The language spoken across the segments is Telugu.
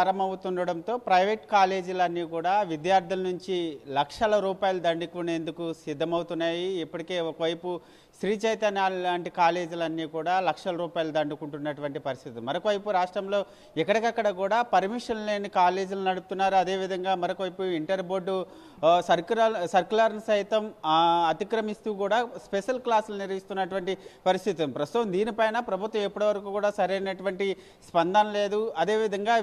ప్రారంభమవుతుండడంతో ప్రైవేట్ కాలేజీలన్నీ కూడా విద్యార్థుల నుంచి లక్షల రూపాయలు దండుకునేందుకు సిద్ధమవుతున్నాయి. ఇప్పటికే ఒకవైపు శ్రీ చైతన్య లాంటి కాలేజీలన్నీ కూడా లక్షల రూపాయలు దండుకుంటున్నటువంటి పరిస్థితి. మరొకవైపు రాష్ట్రంలో ఎక్కడికక్కడ కూడా పర్మిషన్ లేని కాలేజీలు నడుపుతున్నారు. అదేవిధంగా మరొకవైపు ఇంటర్ బోర్డు సర్క్యులర్ను సైతం అతిక్రమిస్తూ కూడా స్పెషల్ క్లాసులు నిర్వహిస్తున్నటువంటి పరిస్థితి. ప్రస్తుతం దీనిపైన ప్రభుత్వం ఎప్పటివరకు కూడా సరైనటువంటి స్పందన లేదు. అదేవిధంగా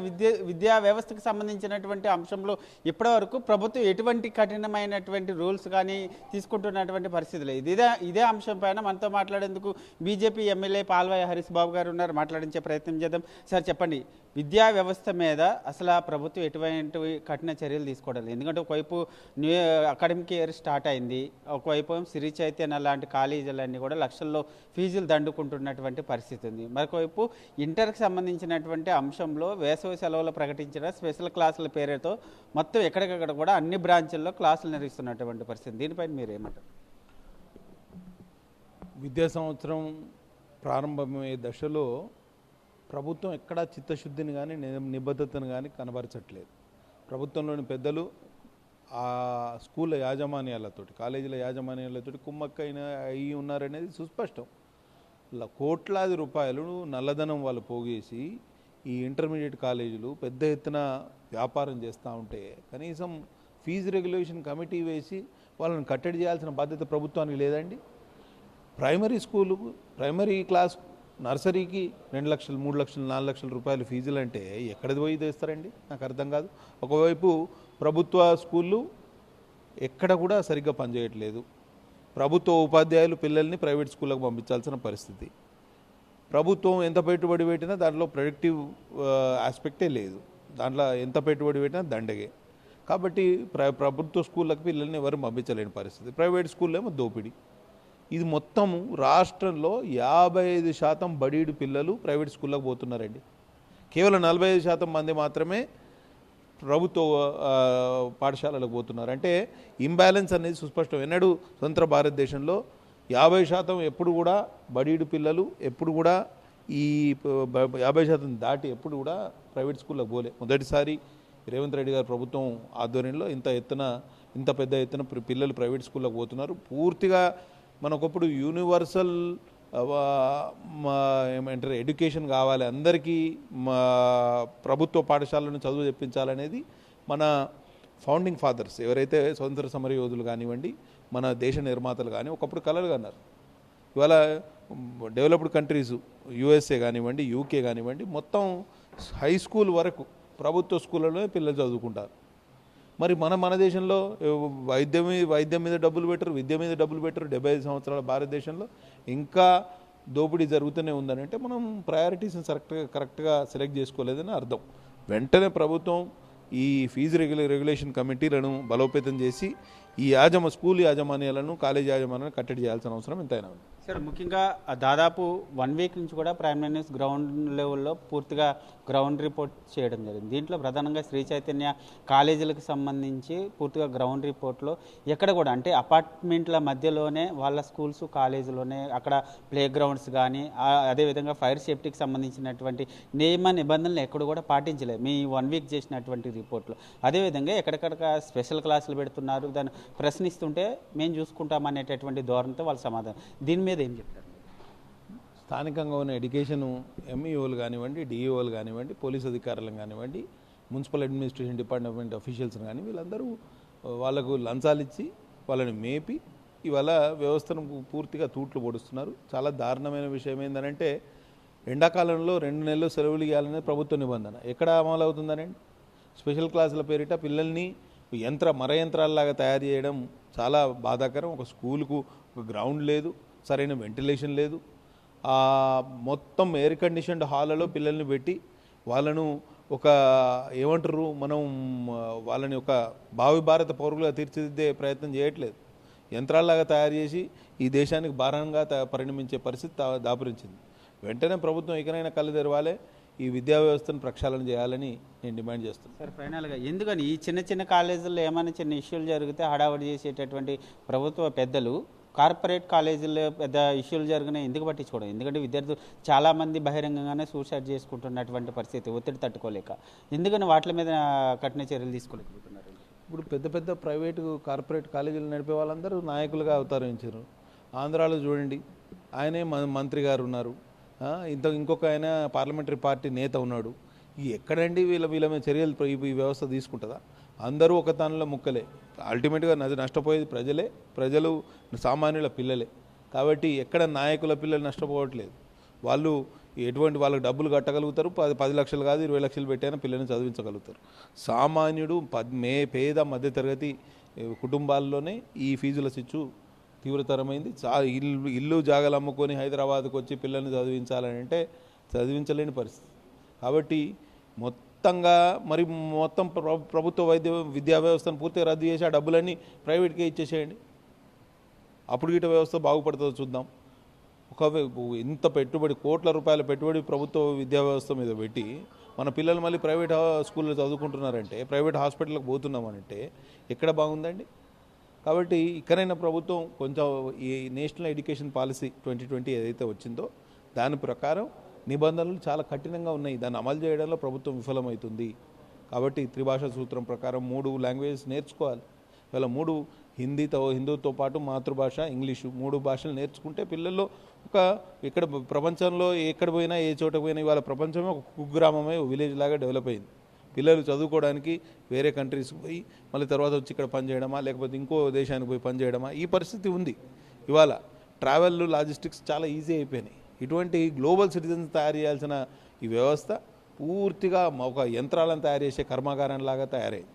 విద్యా వ్యవస్థకు సంబంధించినటువంటి అంశంలో ఇప్పటివరకు ప్రభుత్వం ఎటువంటి కఠినమైనటువంటి రూల్స్ కానీ తీసుకుంటున్నటువంటి పరిస్థితి లేదు. ఇదే అంశంపైన మనతో మాట్లాడేందుకు బీజేపీ ఎమ్మెల్యే పాల్వాయి హరీష్ బాబు గారు ఉన్నారు. మాట్లాడించే ప్రయత్నం చేద్దాం. సార్ చెప్పండి, విద్యా వ్యవస్థ మీద అసలు ప్రభుత్వం ఎటువంటి కఠిన చర్యలు తీసుకోవడం లేదు. ఎందుకంటే ఒకవైపు న్యూ అకాడమిక్ ఇయర్ స్టార్ట్ అయింది, ఒకవైపు శ్రీ చైతన్య లాంటి కాలేజీలన్నీ కూడా లక్షల్లో ఫీజులు దండుకుంటున్నటువంటి పరిస్థితి ఉంది. మరొకవైపు ఇంటర్కి సంబంధించినటువంటి అంశంలో వేసవి సెలవులు ప్రకటించిన స్పెషల్ క్లాసుల పేరుతో మొత్తం ఎక్కడికక్కడ కూడా అన్ని బ్రాంచుల్లో క్లాసులు నిర్వహిస్తున్నటువంటి పరిస్థితి. దీనిపైన మీరు ఏమంటారు? విద్యా సంవత్సరం ప్రారంభమయ్యే దశలో ప్రభుత్వం ఎక్కడా చిత్తశుద్ధిని కానీ నిబద్ధతను కానీ కనబరచట్లేదు. ప్రభుత్వంలోని పెద్దలు ఆ స్కూళ్ళ యాజమాన్యాలతోటి, కాలేజీల యాజమాన్యాలతోటి కుమ్మక్కైన అయి ఉన్నారనేది సుస్పష్టం. కోట్లాది రూపాయలు నల్లధనం వాళ్ళు పోగేసి ఈ ఇంటర్మీడియట్ కాలేజీలు పెద్ద ఎత్తున వ్యాపారం చేస్తూ ఉంటే కనీసం ఫీజు రెగ్యులేషన్ కమిటీ వేసి వాళ్ళని కట్టడి చేయాల్సిన బాధ్యత ప్రభుత్వానికి లేదండి. ప్రైమరీ క్లాస్ నర్సరీకి 2 లక్షలు 3 లక్షలు 4 లక్షల రూపాయలు ఫీజులు అంటే ఎక్కడిది పోయి తెస్తారండి? నాకు అర్థం కాదు. ఒకవైపు ప్రభుత్వ స్కూళ్ళు ఎక్కడ కూడా సరిగ్గా పనిచేయట్లేదు. ప్రభుత్వ ఉపాధ్యాయులు పిల్లల్ని ప్రైవేట్ స్కూళ్ళకు పంపించాల్సిన పరిస్థితి. ప్రభుత్వం ఎంత పెట్టుబడి పెట్టినా దాంట్లో ప్రొడక్టివ్ ఆస్పెక్టే లేదు. దాంట్లో ఎంత పెట్టుబడి పెట్టినా దండగే. కాబట్టి ప్రభుత్వ స్కూళ్ళకి పిల్లల్ని ఎవరు పంపించలేని పరిస్థితి. ప్రైవేట్ స్కూల్లో ఏమో దోపిడీ. ఇది మొత్తము రాష్ట్రంలో 55% బడీడు పిల్లలు ప్రైవేట్ స్కూళ్ళకు పోతున్నారండి. కేవలం 45% మంది మాత్రమే ప్రభుత్వ పాఠశాలలకు పోతున్నారు. అంటే ఇంబ్యాలెన్స్ అనేది సుస్పష్టం. ఎన్నడూ స్వతంత్ర భారతదేశంలో 50% ఎప్పుడు కూడా బడీడు పిల్లలు ఎప్పుడు కూడా ఈ 50% దాటి ఎప్పుడు కూడా ప్రైవేట్ స్కూళ్ళకు పోలే. మొదటిసారి రేవంత్ రెడ్డి గారి ప్రభుత్వం ఆధ్వర్యంలో ఇంత పెద్ద ఎత్తున పిల్లలు ప్రైవేట్ స్కూళ్ళకు పోతున్నారు. పూర్తిగా మనకొప్పుడు యూనివర్సల్ ఏమంటారు ఎడ్యుకేషన్ కావాలి, అందరికీ ప్రభుత్వ పాఠశాలను చదువు చెప్పించాలనేది మన ఫౌండింగ్ ఫాదర్స్ ఎవరైతే స్వతంత్ర సమర యోధులు కానివ్వండి, మన దేశ నిర్మాతలు కానీ ఒకప్పుడు కలలు కన్నారు. ఇవాళ డెవలప్డ్ కంట్రీస్ యూఎస్ఏ కానివ్వండి, యూకే కానివ్వండి, మొత్తం హై స్కూల్ వరకు ప్రభుత్వ స్కూళ్ళలోనే పిల్లలు చదువుకుంటారు. మరి మన దేశంలో వైద్యం మీద డబ్బులు పెట్టరు, విద్య మీద డబ్బులు పెట్టరు. 75 సంవత్సరాల భారతదేశంలో ఇంకా దోపిడీ జరుగుతూనే ఉందని అంటే మనం ప్రయారిటీస్ని కరెక్ట్గా సెలెక్ట్ చేసుకోలేదని అర్థం. వెంటనే ప్రభుత్వం ఈ ఫీజు రెగ్యులేషన్ కమిటీలను బలోపేతం చేసి ఈ స్కూల్ యాజమాన్యాలను, కాలేజీ యాజమాన్యాలను కట్టడి చేయాల్సిన అవసరం ఎంతైనా ఉంది. సార్, ముఖ్యంగా దాదాపు 1 వీక్ నుంచి కూడా ప్రైమ్ మినిస్టర్ గ్రౌండ్ లెవెల్లో పూర్తిగా గ్రౌండ్ రిపోర్ట్ చేయడం జరిగింది. దీంట్లో ప్రధానంగా శ్రీ చైతన్య కాలేజీలకు సంబంధించి పూర్తిగా గ్రౌండ్ రిపోర్ట్లో ఎక్కడ కూడా అంటే అపార్ట్మెంట్ల మధ్యలోనే వాళ్ళ స్కూల్స్ కాలేజీలోనే అక్కడ ప్లే గ్రౌండ్స్ కానీ అదేవిధంగా ఫైర్ సేఫ్టీకి సంబంధించినటువంటి నియమ నిబంధనలు ఎక్కడ కూడా పాటించలేదు మీ 1 వీక్ చేసినటువంటి రిపోర్ట్లో. అదేవిధంగా ఎక్కడెక్కడ స్పెషల్ క్లాసులు పెడుతున్నారు, దాన్ని ప్రశ్నిస్తుంటే మేము చూసుకుంటామనేటటువంటి ధోరణితో వాళ్ళ సమాధానం. దీని మీద ఏం చెప్తారు? స్థానికంగా ఉన్న ఎడ్యుకేషన్ ఎంఈఓలు కానివ్వండి, డిఈఓలు కానివ్వండి, పోలీస్ అధికారులు కానివ్వండి, మున్సిపల్ అడ్మినిస్ట్రేషన్ డిపార్ట్మెంట్ అఫీషియల్స్ కానీ వీళ్ళందరూ వాళ్ళకు లంచాలు ఇచ్చి వాళ్ళని మేపి ఇవాళ వ్యవస్థను పూర్తిగా తూట్లు పొడుస్తున్నారు. చాలా దారుణమైన విషయం ఏంటంటే ఎండాకాలంలో 2 నెలలు సెలవులు ఇవ్వాలనేది ప్రభుత్వ నిబంధన. ఎక్కడ అమలు అవుతుందనండి? స్పెషల్ క్లాసుల పేరిట పిల్లల్ని మరయంత్రాల్లాగా తయారు చేయడం చాలా బాధాకరం. ఒక స్కూల్కు ఒక గ్రౌండ్ లేదు, సరైన వెంటిలేషన్ లేదు, మొత్తం ఎయిర్ కండిషన్డ్ హాల్లో పిల్లల్ని పెట్టి వాళ్ళను వాళ్ళని ఒక భావి భారత పౌరులుగా తీర్చిదిద్దే ప్రయత్నం చేయట్లేదు. యంత్రాల్లాగా తయారు చేసి ఈ దేశానికి భారంగా పరిణమించే పరిస్థితి దాపురించింది. వెంటనే ప్రభుత్వం ఎక్కడైనా కళ్ళు తెరవాలి, ఈ విద్యా వ్యవస్థను ప్రక్షాళన చేయాలని నేను డిమాండ్ చేస్తున్నాను. సార్, ఫైనల్గా ఎందుకని ఈ చిన్న కాలేజీల్లో ఏమైనా చిన్న ఇష్యూలు జరిగితే హడావడి చేసేటటువంటి ప్రభుత్వ పెద్దలు కార్పొరేట్ కాలేజీల్లో పెద్ద ఇష్యూలు జరిగినాయి, ఎందుకు పట్టించుకోవడం? ఎందుకంటే విద్యార్థులు చాలామంది బహిరంగంగానే సూసైడ్ చేసుకుంటున్నటువంటి పరిస్థితి, ఒత్తిడి తట్టుకోలేక. ఎందుకని వాటి మీద కఠిన చర్యలు తీసుకోలేకపోతున్నారు? ఇప్పుడు పెద్ద పెద్ద ప్రైవేటు కార్పొరేట్ కాలేజీలు నడిపే వాళ్ళందరూ నాయకులుగా అవతరించారు. ఆంధ్రాలో చూడండి, ఆయనే మంత్రి గారు ఉన్నారు, ఇంకొక ఆయన పార్లమెంటరీ పార్టీ నేత ఉన్నాడు. ఎక్కడండి వీళ్ళ మీద చర్యలు ఈ వ్యవస్థ తీసుకుంటుందా? అందరూ ఒక దానిలో ముక్కలే. అల్టిమేట్గా నష్టపోయేది ప్రజలు సామాన్యుల పిల్లలే. కాబట్టి ఎక్కడ నాయకుల పిల్లలు నష్టపోవట్లేదు. వాళ్ళు వాళ్ళకి డబ్బులు కట్టగలుగుతారు, 10 లక్షలు కాదు 20 లక్షలు పెట్టైనా పిల్లల్ని చదివించగలుగుతారు. సామాన్యుడు పేద మధ్యతరగతి కుటుంబాల్లోనే ఈ ఫీజుల చిచ్చు తీవ్రతరమైంది. ఇల్లు జాగాలు అమ్ముకొని హైదరాబాద్కు వచ్చి పిల్లల్ని చదివించాలని అంటే చదివించలేని పరిస్థితి. కాబట్టి మొత్తం ప్రభుత్వ విద్యా వ్యవస్థను పూర్తిగా రద్దు చేసి ఆ డబ్బులన్నీ ప్రైవేట్కే ఇచ్చేసేయండి. అప్పుడు గిట్ట వ్యవస్థ బాగుపడుతుందో చూద్దాం. ఇంత పెట్టుబడి, కోట్ల రూపాయల పెట్టుబడి ప్రభుత్వ విద్యా వ్యవస్థ మీద పెట్టి మన పిల్లలు మళ్ళీ ప్రైవేట్ స్కూల్లో చదువుకుంటున్నారంటే, ప్రైవేట్ హాస్పిటల్కి పోతున్నామనంటే ఎక్కడ బాగుందండి? కాబట్టి ఇక్కడైనా ప్రభుత్వం కొంచెం ఈ నేషనల్ ఎడ్యుకేషన్ పాలసీ 2020 ఏదైతే వచ్చిందో దాని ప్రకారం నిబంధనలు చాలా కఠినంగా ఉన్నాయి. దాన్ని అమలు చేయడంలో ప్రభుత్వం విఫలమవుతుంది. కాబట్టి త్రిభాషా సూత్రం ప్రకారం 3 లాంగ్వేజెస్ నేర్చుకోవాలి. ఇవాళ 3 హిందీతో పాటు మాతృభాష, ఇంగ్లీషు 3 భాషలు నేర్చుకుంటే పిల్లల్లో ఇక్కడ ప్రపంచంలో ఎక్కడ పోయినా ఏ చోట పోయినా ఇవాళ ప్రపంచమే ఒక కుగ్రామమే, విలేజ్ లాగా డెవలప్ అయింది. పిల్లలు చదువుకోవడానికి వేరే కంట్రీస్కి పోయి మళ్ళీ తర్వాత వచ్చి ఇక్కడ పనిచేయడమా, లేకపోతే ఇంకో దేశానికి పోయి పనిచేయడమా, ఈ పరిస్థితి ఉంది. ఇవాళ ట్రావెల్ లాజిస్టిక్స్ చాలా ఈజీ అయిపోయినాయి. ఇటువంటి గ్లోబల్ సిటిజన్స్ తయారు చేయాల్సిన ఈ వ్యవస్థ పూర్తిగా ఒక యంత్రాలను తయారు చేసే కర్మాగారంలాగా తయారైంది.